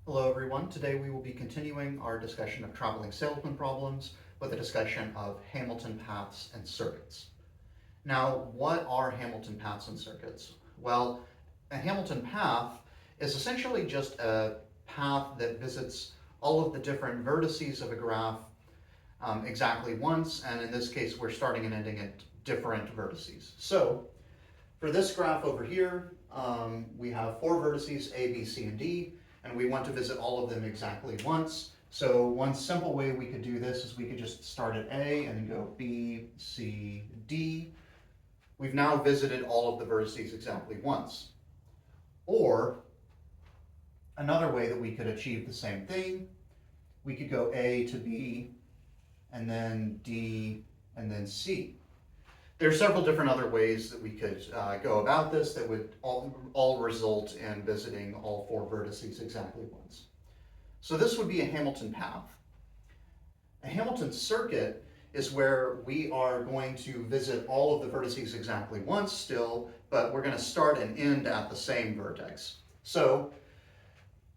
Hello everyone. Today we will be continuing our discussion of traveling salesman problems with a discussion of Hamilton paths and circuits. Now, what are Hamilton paths and circuits? Well, a Hamilton path is essentially just a path that visits all of the different vertices of a graph exactly once, and in this case we're starting and ending at different vertices. So, for this graph over here, we have four vertices, A, B, C, and D, and we want to visit all of them exactly once. So one simple way we could do this is we could just start at A and then go B, C, D. We've now visited all of the vertices exactly once. Or another way that we could achieve the same thing, we could go A to B, and then D, and then C. There are several different other ways that we could go about this that would all result in visiting all four vertices exactly once. So this would be a Hamilton path. A Hamilton circuit is where we are going to visit all of the vertices exactly once still, but we're going to start and end at the same vertex. So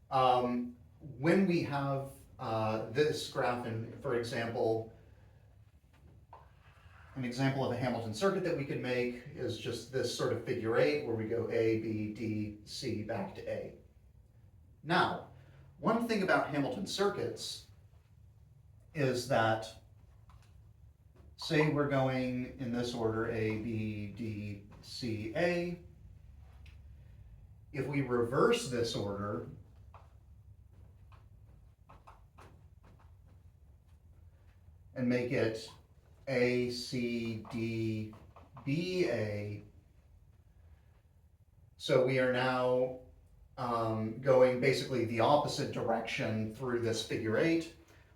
when we have this graph, for example, an example of a Hamilton circuit that we could make is just this sort of figure 8 where we go A, B, D, C, back to A. Now, one thing about Hamilton circuits is that, say we're going in this order, A, B, D, C, A. If we reverse this order, and make it A, C, D, B, A. So we are now going basically the opposite direction through this figure 8.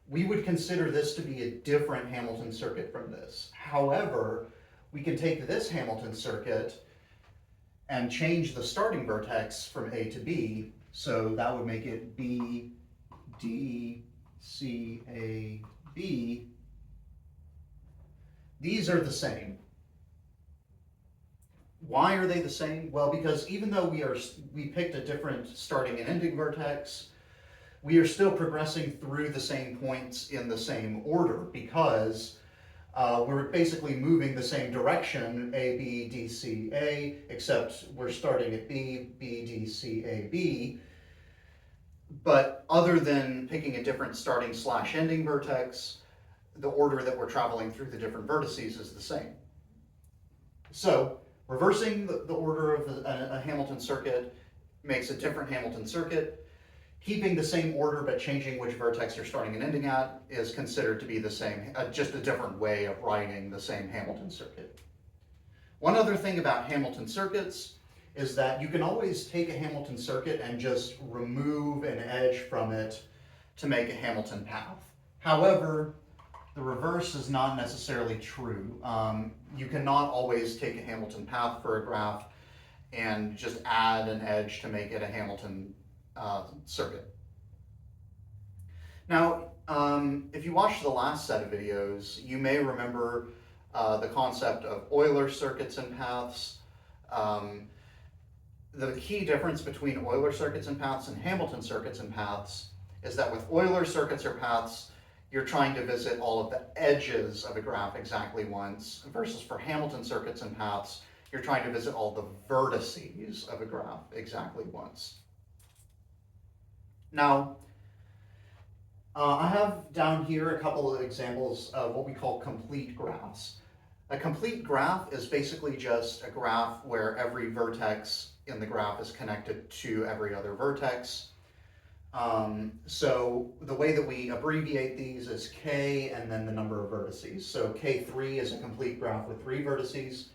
We would consider this to be a different Hamilton circuit from this. However, we can take this Hamilton circuit and change the starting vertex from A to B. So that would make it B, D, C, A, B. These are the same. Why are they the same? Well, because even though we picked a different starting and ending vertex, we are still progressing through the same points in the same order because we're basically moving the same direction, A, B, D, C, A, except we're starting at B, B, D, C, A, B. But other than picking a different starting / ending vertex, the order that we're traveling through the different vertices is the same. So reversing the order of a Hamilton circuit makes a different Hamilton circuit. Keeping the same order but changing which vertex you're starting and ending at is considered to be the same, just a different way of writing the same Hamilton circuit. One other thing about Hamilton circuits is that you can always take a Hamilton circuit and just remove an edge from it to make a Hamilton path. However, the reverse is not necessarily true. You cannot always take a Hamilton path for a graph and just add an edge to make it a Hamilton circuit. Now, if you watched the last set of videos, you may remember the concept of Euler circuits and paths. The key difference between Euler circuits and paths and Hamilton circuits and paths is that with Euler circuits or paths, you're trying to visit all of the edges of a graph exactly once, versus for Hamilton circuits and paths, you're trying to visit all the vertices of a graph exactly once. Now, I have down here a couple of examples of what we call complete graphs. A complete graph is basically just a graph where every vertex in the graph is connected to every other vertex. So the way that we abbreviate these is K and then the number of vertices. So K3 is a complete graph with 3 vertices.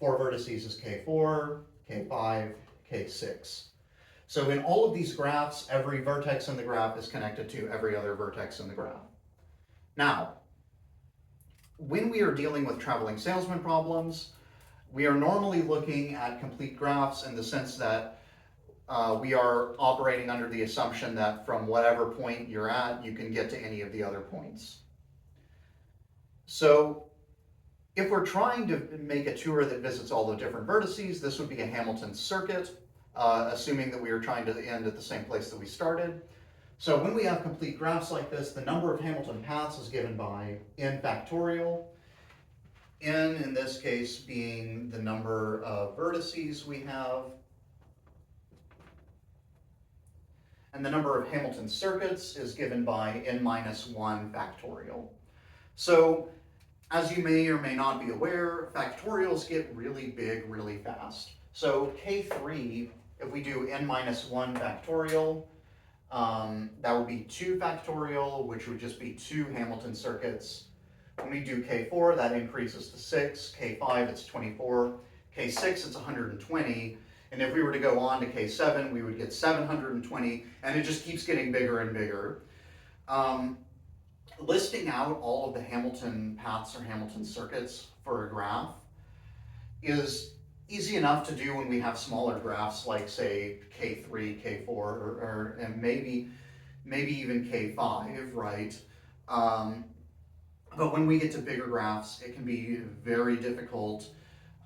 4 vertices is K4, K5, K6. So in all of these graphs, every vertex in the graph is connected to every other vertex in the graph. Now, when we are dealing with traveling salesman problems, we are normally looking at complete graphs in the sense that we are operating under the assumption that from whatever point you're at, you can get to any of the other points. So if we're trying to make a tour that visits all the different vertices, this would be a Hamilton circuit, assuming that we are trying to end at the same place that we started. So when we have complete graphs like this, the number of Hamilton paths is given by n factorial. N in this case being the number of vertices we have, and the number of Hamilton circuits is given by n minus 1 factorial. So as you may or may not be aware, factorials get really big really fast. So K3, if we do n minus 1 factorial, that would be 2 factorial, which would just be 2 Hamilton circuits. When we do K4, that increases to 6, K5 it's 24, K6 it's 120, and if we were to go on to K7, we would get 720, and it just keeps getting bigger and bigger. Listing out all of the Hamilton paths or Hamilton circuits for a graph is easy enough to do when we have smaller graphs like, say, K3, K4, and maybe even K5, right? But when we get to bigger graphs, it can be very difficult.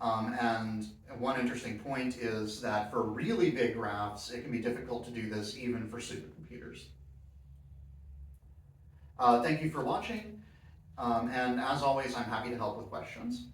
And one interesting point is that for really big graphs, it can be difficult to do this even for supercomputers. Thank you for watching, and as always, I'm happy to help with questions.